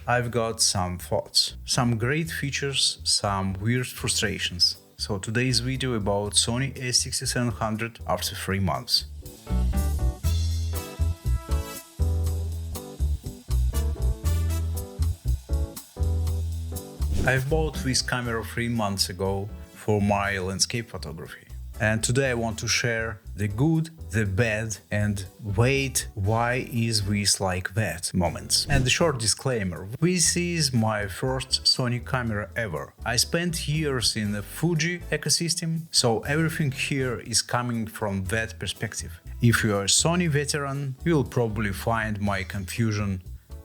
I've got some thoughts, some great features, some weird frustrations. So today's video about Sony a6700 after 3 months. I've bought this camera 3 months ago for my landscape photography. And today I want to share the good, the bad, and wait, why is this like that moments. And a short disclaimer, this is my first Sony camera ever. I spent years in the Fuji ecosystem, so everything here is coming from that perspective. If you are a Sony veteran, you'll probably find my confusion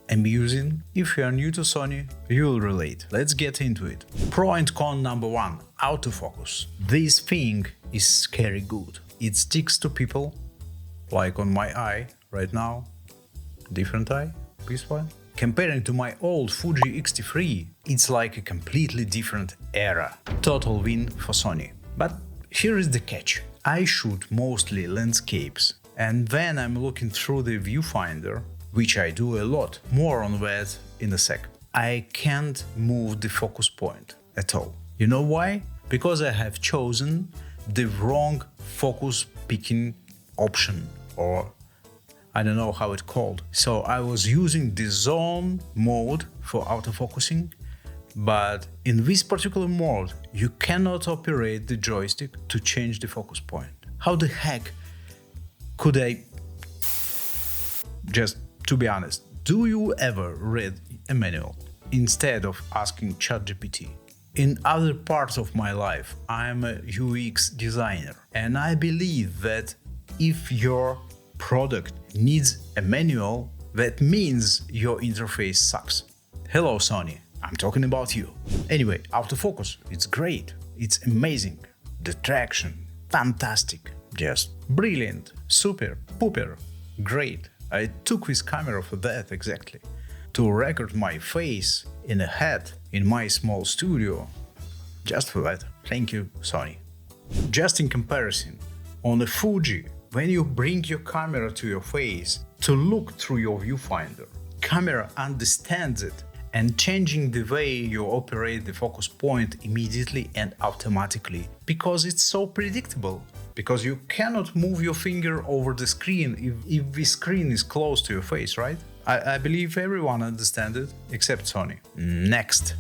amusing. If you are new to Sony, you'll relate. Let's get into it. Pro and con number 1. Autofocus. This thing is scary good. It sticks to people, like on my eye right now. Different eye, this one. Comparing to my old Fuji X-T3, it's like a completely different era. Total win for Sony. But here is the catch. I shoot mostly landscapes, and when I'm looking through the viewfinder, which I do a lot, more on that in a sec, I can't move the focus point at all. You know why? Because I have chosen the wrong focus picking option, or I don't know how it's called. So I was using the zone mode for autofocusing, but in this particular mode, you cannot operate the joystick to change the focus point. How the heck could I? Just to be honest, do you ever read a manual instead of asking ChatGPT? In other parts of my life, I'm a UX designer, and I believe that if your product needs a manual, that means your interface sucks. Hello Sony, I'm talking about you. Anyway, autofocus, it's great, it's amazing. The traction, fantastic, just brilliant, super, pooper, great. I took this camera for that exactly. To record my face in a hat in my small studio. Just for that. Thank you, Sony. Just in comparison, on a Fuji, when you bring your camera to your face to look through your viewfinder, camera understands it and changing the way you operate the focus point immediately and automatically, because it's so predictable. Because you cannot move your finger over the screen if the screen is close to your face, right? I believe everyone understands it, except Sony. Next.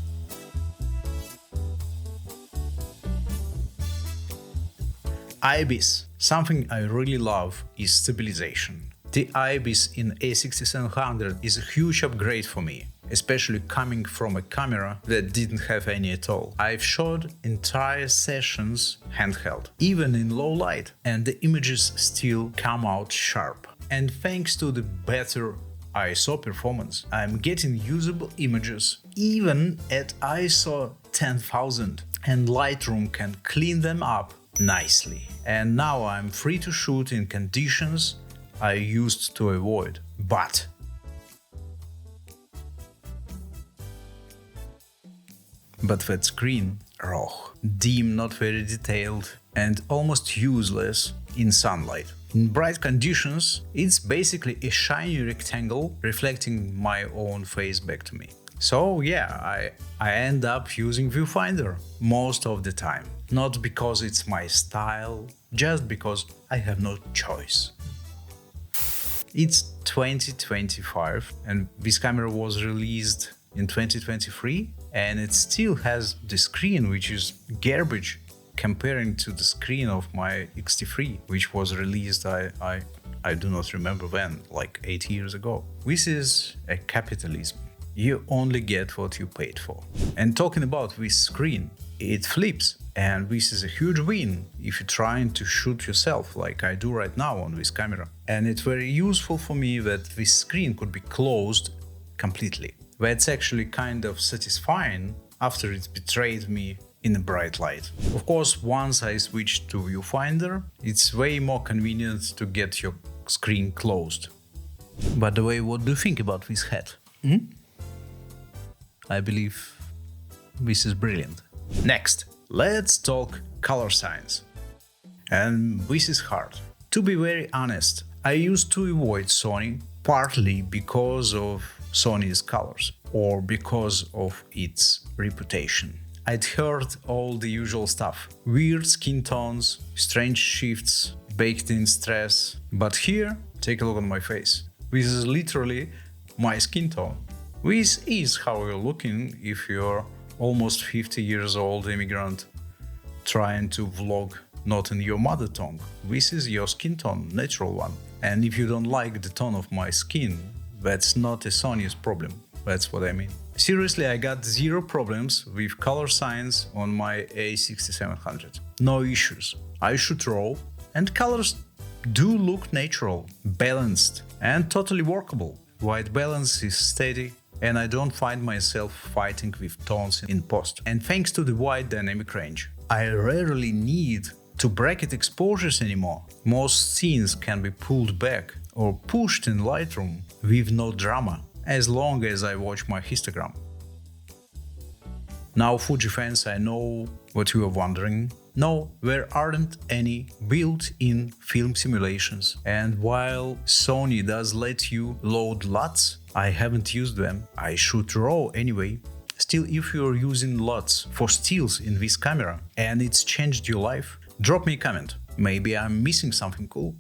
IBIS. Something I really love is stabilization. The IBIS in a6700 is a huge upgrade for me, especially coming from a camera that didn't have any at all. I've shot entire sessions handheld, even in low light, and the images still come out sharp. And thanks to the better ISO performance, I'm getting usable images even at ISO 10,000, and Lightroom can clean them up nicely. And now I'm free to shoot in conditions I used to avoid. But that screen, raw, dim, not very detailed, and almost useless in sunlight. In bright conditions, it's basically a shiny rectangle reflecting my own face back to me. So yeah, I end up using viewfinder most of the time. Not because it's my style, just because I have no choice. It's 2025 and this camera was released in 2023 and it still has the screen which is garbage comparing to the screen of my X-T3, which was released I do not remember when, like 8 years ago. This is a capitalism. You only get what you paid for. And talking about this screen, it flips, and this is a huge win if you're trying to shoot yourself like I do right now on this camera. And it's very useful for me that this screen could be closed completely. That's actually kind of satisfying after it betrayed me in a bright light. Of course, once I switched to viewfinder, it's way more convenient to get your screen closed. By the way, what do you think about this hat? I believe this is brilliant. Next, let's talk color science. And this is hard. To be very honest, I used to avoid Sony partly because of Sony's colors or because of its reputation. I'd heard all the usual stuff: weird skin tones, strange shifts, baked in stress. But here, take a look on my face. This is literally my skin tone. This is how you're looking if you're almost 50 years old immigrant trying to vlog not in your mother tongue. This is your skin tone, natural one. And if you don't like the tone of my skin, that's not a Sony's problem. That's what I mean. Seriously, I got zero problems with color science on my A6700. No issues. I shoot raw, and colors do look natural, balanced, and totally workable. White balance is steady, and I don't find myself fighting with tones in post. And thanks to the wide dynamic range, I rarely need to bracket exposures anymore. Most scenes can be pulled back or pushed in Lightroom with no drama, as long as I watch my histogram. Now, Fuji fans, I know what you are wondering. No, there aren't any built-in film simulations, and while Sony does let you load LUTs, I haven't used them. I shoot RAW anyway. Still, if you're using LUTs for stills in this camera and it's changed your life, drop me a comment. Maybe I'm missing something cool.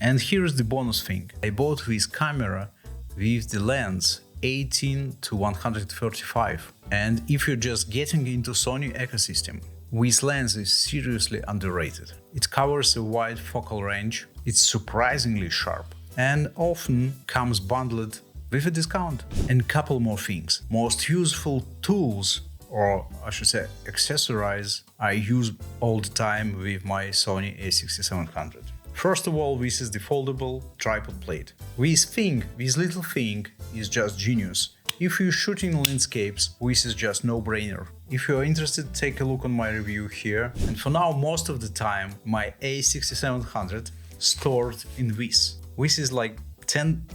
And here's the bonus thing. I bought this camera with the lens 18 to 135. And if you're just getting into Sony ecosystem, this lens is seriously underrated. It covers a wide focal range, it's surprisingly sharp, and often comes bundled with a discount. And couple more things. Most useful tools, or I should say accessories, I use all the time with my Sony a6700. First of all, this is the foldable tripod plate. This little thing is just genius. If you're shooting landscapes, this is just no-brainer. If you're interested, take a look on my review here. And for now, most of the time, my a6700 stored in this. This is like 10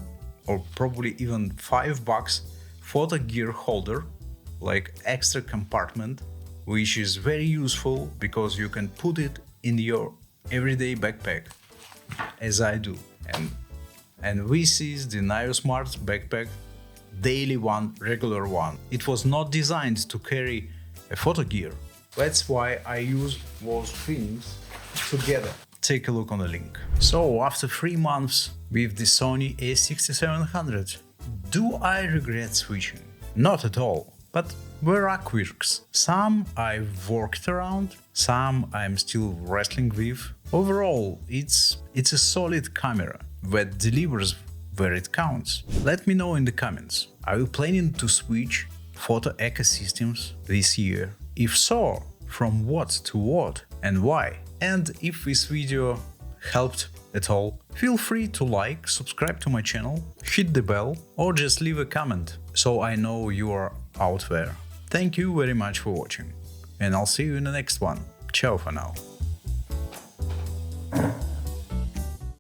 or probably even $5 photo gear holder, like extra compartment, which is very useful because you can put it in your everyday backpack, as I do. And this is the NioSmart backpack, daily one, regular one. It was not designed to carry a photo gear. That's why I use those things together. Take a look on the link. So after 3 months with the Sony a6700, do I regret switching? Not at all, but there are quirks. Some I've worked around, some I'm still wrestling with. Overall, it's a solid camera that delivers where it counts. Let me know in the comments. Are you planning to switch photo ecosystems this year? If so, from what to what and why? And if this video helped at all, feel free to like, subscribe to my channel, hit the bell, or just leave a comment so I know you are out there. Thank you very much for watching, and I'll see you in the next one. Ciao for now.